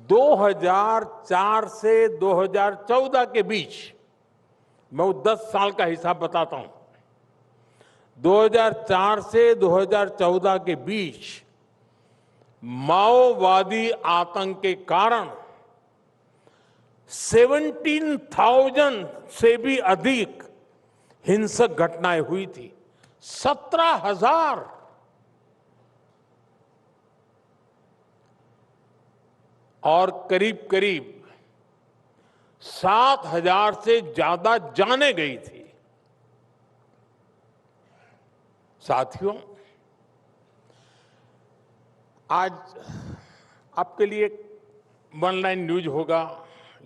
2004 से 2014 के बीच, मैं वो 10 साल का हिसाब बताता हूं। 2004 से 2014 के बीच माओवादी आतंक के कारण 17,000 से भी अधिक हिंसक घटनाएं हुई थी। 17,000। और करीब करीब 7,000 से ज्यादा जानें गई थी। साथियों, आज आपके लिए वन लाइन न्यूज होगा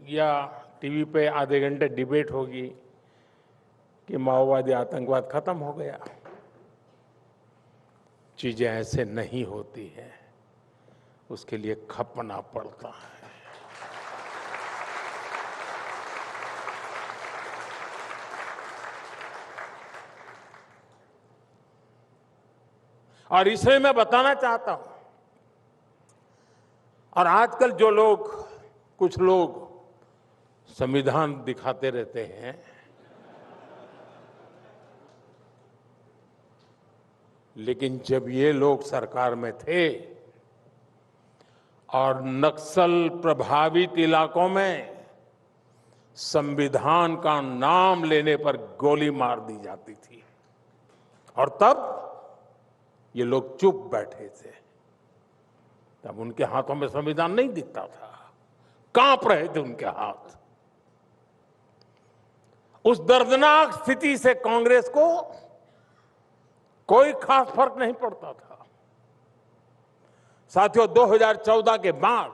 या टीवी पे आधे घंटे डिबेट होगी कि माओवादी आतंकवाद खत्म हो गया। चीजें ऐसे नहीं होती हैं, उसके लिए खपना पड़ता है। और इसलिए मैं बताना चाहता हूं, और आजकल जो लोग, कुछ लोग संविधान दिखाते रहते हैं, लेकिन जब ये लोग सरकार में थे और नक्सल प्रभावित इलाकों में संविधान का नाम लेने पर गोली मार दी जाती थी, और तब ये लोग चुप बैठे थे। तब उनके हाथों में संविधान नहीं दिखता था, कांप रहे थे उनके हाथ। उस दर्दनाक स्थिति से कांग्रेस को कोई खास फर्क नहीं पड़ता था। साथियों, 2014 के बाद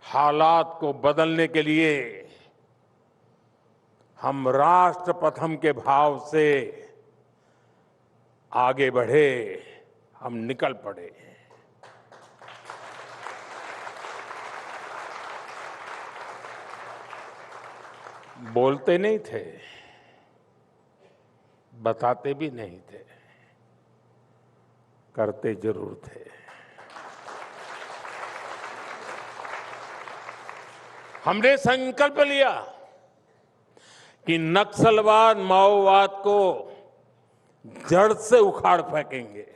हालात को बदलने के लिए हम राष्ट्र प्रथम के भाव से आगे बढ़े, हम निकल पड़े। बोलते नहीं थे, बताते भी नहीं थे, करते जरूर थे। हमने संकल्प लिया कि नक्सलवाद, माओवाद को जड़ से उखाड़ फेंकेंगे,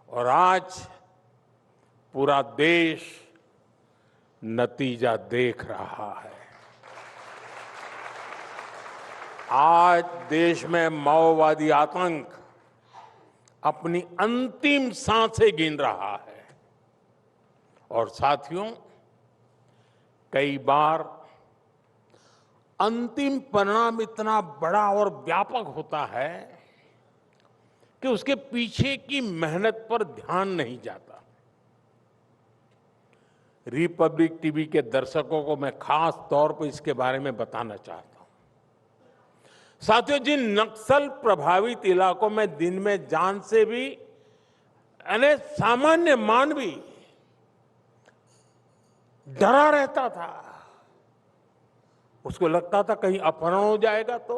और आज पूरा देश नतीजा देख रहा है। आज देश में माओवादी आतंक अपनी अंतिम सांसें गिन रहा है। और साथियों, कई बार अंतिम परिणाम इतना बड़ा और व्यापक होता है कि उसके पीछे की मेहनत पर ध्यान नहीं जाता। रिपब्लिक टीवी के दर्शकों को मैं खास तौर पर इसके बारे में बताना चाहता हूं। साथियों, जिन नक्सल प्रभावित इलाकों में दिन में जान से भी यानी सामान्य मानवी डरा रहता था, उसको लगता था कहीं अपहरण हो जाएगा, तो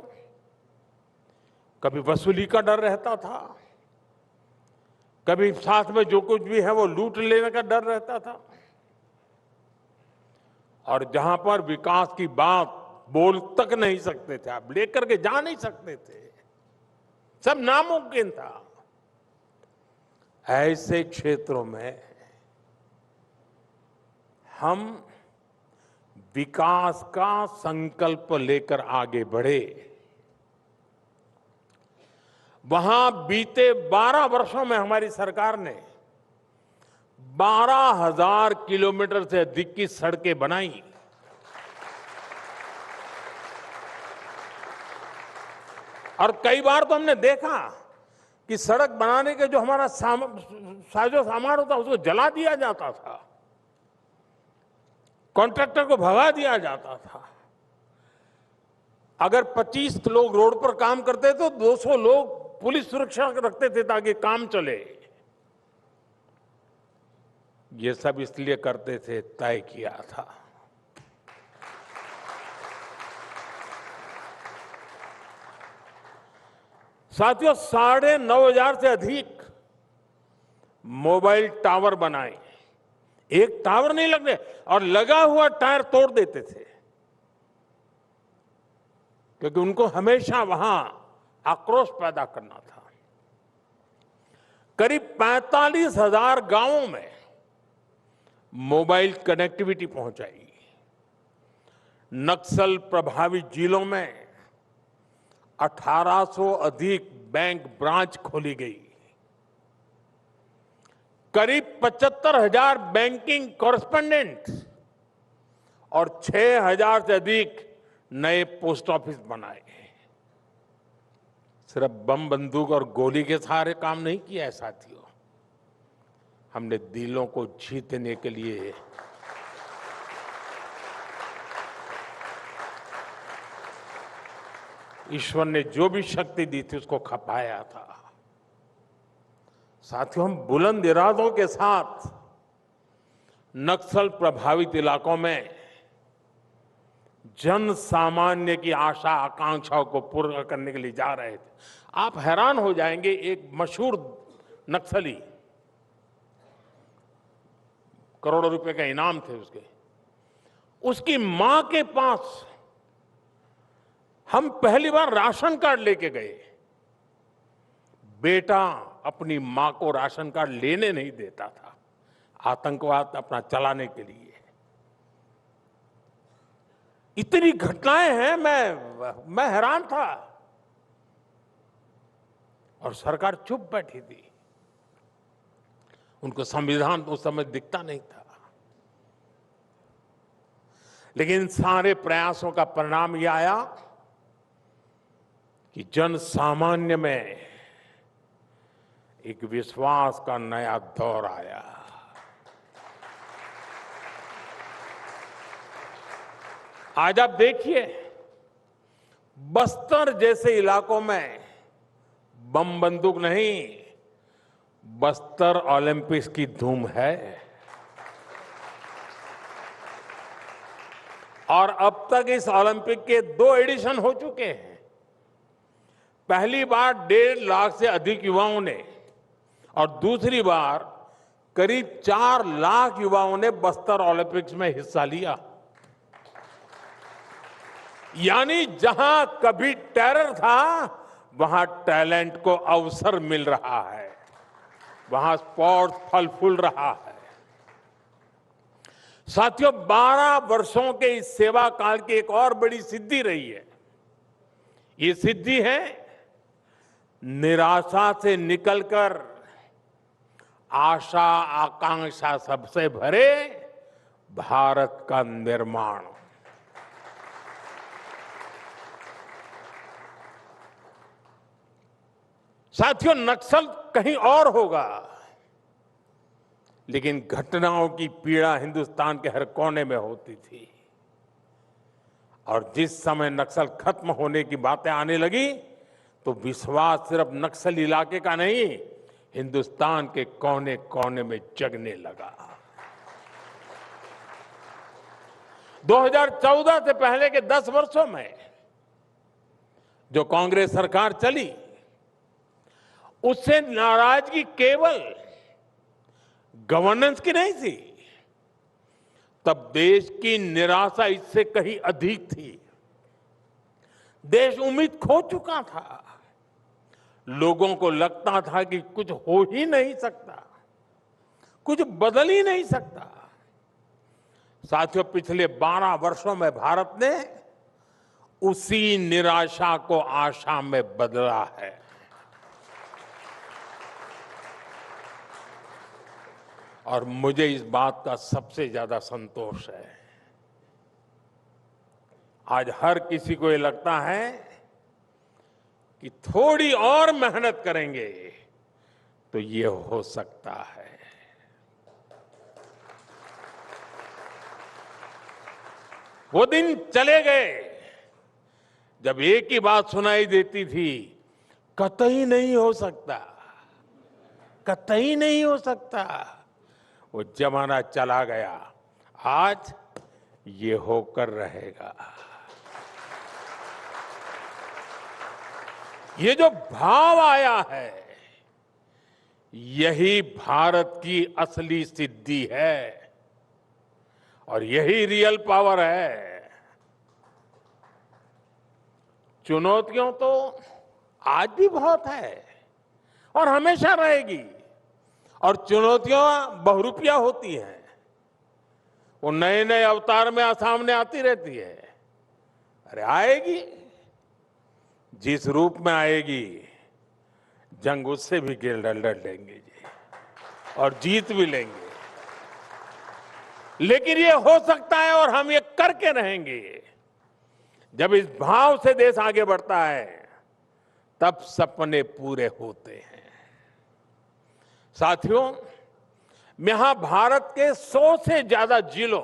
कभी वसूली का डर रहता था, कभी साथ में जो कुछ भी है वो लूट लेने का डर रहता था। और जहां पर विकास की बात बोल तक नहीं सकते थे, आप लेकर के जा नहीं सकते थे, सब नामुमकिन था। ऐसे क्षेत्रों में हम विकास का संकल्प लेकर आगे बढ़े। वहां बीते 12 वर्षों में हमारी सरकार ने 12,000 किलोमीटर से अधिक की सड़कें बनाई। और कई बार तो हमने देखा कि सड़क बनाने के जो हमारा साजो सामान होता उसको जला दिया जाता था, कॉन्ट्रैक्टर को भगा दिया जाता था। अगर 25 लोग रोड पर काम करते तो 200 लोग पुलिस सुरक्षा रखते थे ताकि काम चले। ये सब इसलिए करते थे, तय किया था। साथियों, 9,500 से अधिक मोबाइल टावर बनाए, एक टावर नहीं लगने, और लगा हुआ टायर तोड़ देते थे, क्योंकि उनको हमेशा वहां आक्रोश पैदा करना था। करीब 45,000 गांवों में मोबाइल कनेक्टिविटी पहुंचाई। नक्सल प्रभावित जिलों में 1800 अधिक बैंक ब्रांच खोली गई। करीब 75,000 बैंकिंग कॉरेस्पोंडेंट और 6,000 से अधिक नए पोस्ट ऑफिस बनाए। सिर्फ बम बंदूक और गोली के सहारे काम नहीं किया है साथियों, हमने दिलों को जीतने के लिए ईश्वर ने जो भी शक्ति दी थी उसको खपाया था। साथियों, हम बुलंद इरादों के साथ नक्सल प्रभावित इलाकों में जन सामान्य की आशा आकांक्षाओं को पूर्ण करने के लिए जा रहे थे। आप हैरान हो जाएंगे, एक मशहूर नक्सली, करोड़ों रुपए का इनाम थे उसकी मां के पास हम पहली बार राशन कार्ड लेके गए। बेटा अपनी मां को राशन कार्ड लेने नहीं देता था, आतंकवाद अपना चलाने के लिए। इतनी घटनाएं हैं, मैं हैरान था, और सरकार चुप बैठी थी। उनको संविधान उस समय दिखता नहीं था, लेकिन सारे प्रयासों का परिणाम यह आया कि जन सामान्य में एक विश्वास का नया दौर आया। आज आप देखिए, बस्तर जैसे इलाकों में बम बंदूक नहीं, बस्तर ओलंपिक्स की धूम है। और अब तक इस ओलंपिक के 2 एडिशन हो चुके हैं। पहली बार 1.5 लाख से अधिक युवाओं ने, और दूसरी बार करीब 4 लाख युवाओं ने बस्तर ओलंपिक्स में हिस्सा लिया। यानी जहां कभी टेरर था, वहां टैलेंट को अवसर मिल रहा है, वहां स्पोर्ट्स फल फूल रहा है। साथियों, 12 वर्षों के इस सेवा काल की एक और बड़ी सिद्धि रही है। ये सिद्धि है निराशा से निकलकर आशा आकांक्षा सबसे भरे भारत का निर्माण। साथियों, नक्सल कहीं और होगा, लेकिन घटनाओं की पीड़ा हिंदुस्तान के हर कोने में होती थी। और जिस समय नक्सल खत्म होने की बातें आने लगी, तो विश्वास सिर्फ नक्सल इलाके का नहीं, हिंदुस्तान के कोने कोने में जगने लगा। 2014 से पहले के 10 वर्षों में जो कांग्रेस सरकार चली, उससे नाराजगी केवल गवर्नेंस की नहीं थी, तब देश की निराशा इससे कहीं अधिक थी। देश उम्मीद खो चुका था, लोगों को लगता था कि कुछ हो ही नहीं सकता, कुछ बदल ही नहीं सकता। साथियों, पिछले 12 वर्षों में भारत ने उसी निराशा को आशा में बदला है। और मुझे इस बात का सबसे ज्यादा संतोष है। आज हर किसी को ये लगता है कि थोड़ी और मेहनत करेंगे तो ये हो सकता है। वो दिन चले गए जब एक ही बात सुनाई देती थी, कतई नहीं हो सकता, कतई नहीं हो सकता। वो जमाना चला गया, आज ये होकर रहेगा। ये जो भाव आया है, यही भारत की असली सिद्धि है। और यही रियल पावर है। चुनौतियों तो आज भी बहुत है और हमेशा रहेगी, और चुनौतियां बहुरूपिया होती हैं, वो नए नए अवतार में सामने आती रहती है। अरे आएगी, जिस रूप में आएगी, जंग उससे भी लड़ लेंगे जी, और जीत भी लेंगे। लेकिन ये हो सकता है और हम ये करके रहेंगे। जब इस भाव से देश आगे बढ़ता है तब सपने पूरे होते हैं। साथियों, मैं यहां भारत के 100 से ज्यादा जिलों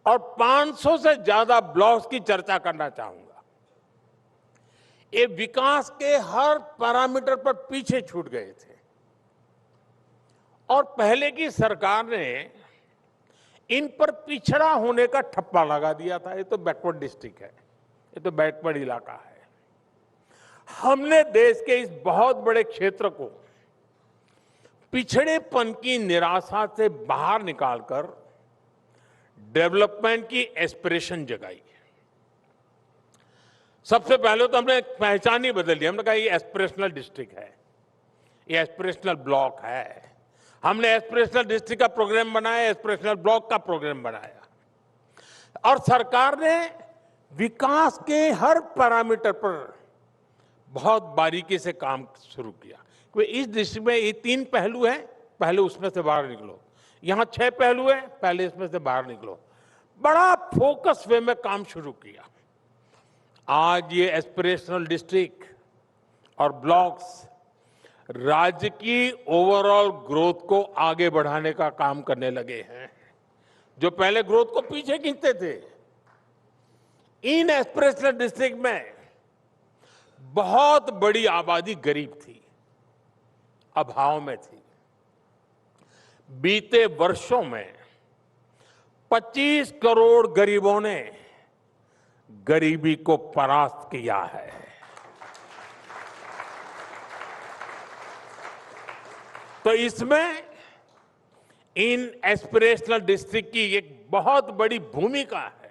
और 500 से ज्यादा ब्लॉक्स की चर्चा करना चाहूंगा। ये विकास के हर पैरामीटर पर पीछे छूट गए थे और पहले की सरकार ने इन पर पिछड़ा होने का ठप्पा लगा दिया था। ये तो बैकवर्ड डिस्ट्रिक्ट है, ये तो बैकवर्ड इलाका है। हमने देश के इस बहुत बड़े क्षेत्र को पिछड़ेपन की निराशा से बाहर निकालकर डेवलपमेंट की एस्पिरेशन जगाई। सबसे पहले तो हमने पहचान ही बदल दी। हमने कहा ये एस्पिरेशनल डिस्ट्रिक्ट है, ये एस्पिरेशनल ब्लॉक है। हमने एस्पिरेशनल डिस्ट्रिक्ट का प्रोग्राम बनाया, एस्पिरेशनल ब्लॉक का प्रोग्राम बनाया, और सरकार ने विकास के हर पैरामीटर पर बहुत बारीकी से काम शुरू किया। क्योंकि इस डिस्ट्रिक्ट में ये 3 पहलू हैं, पहले उसमें से बाहर निकलो। यहां 6 पहलू हैं, पहले इसमें से बाहर निकलो। बड़ा फोकस वे में काम शुरू किया। आज ये एस्पिरेशनल डिस्ट्रिक्ट और ब्लॉक्स राज्य की ओवरऑल ग्रोथ को आगे बढ़ाने का काम करने लगे हैं। जो पहले ग्रोथ को पीछे खींचते थे, इन एस्पिरेशनल डिस्ट्रिक्ट में बहुत बड़ी आबादी गरीब थी, अभाव में थी। बीते वर्षों में 25 करोड़ गरीबों ने गरीबी को परास्त किया है। तो इसमें इन एस्पिरेशनल डिस्ट्रिक्ट की एक बहुत बड़ी भूमिका है।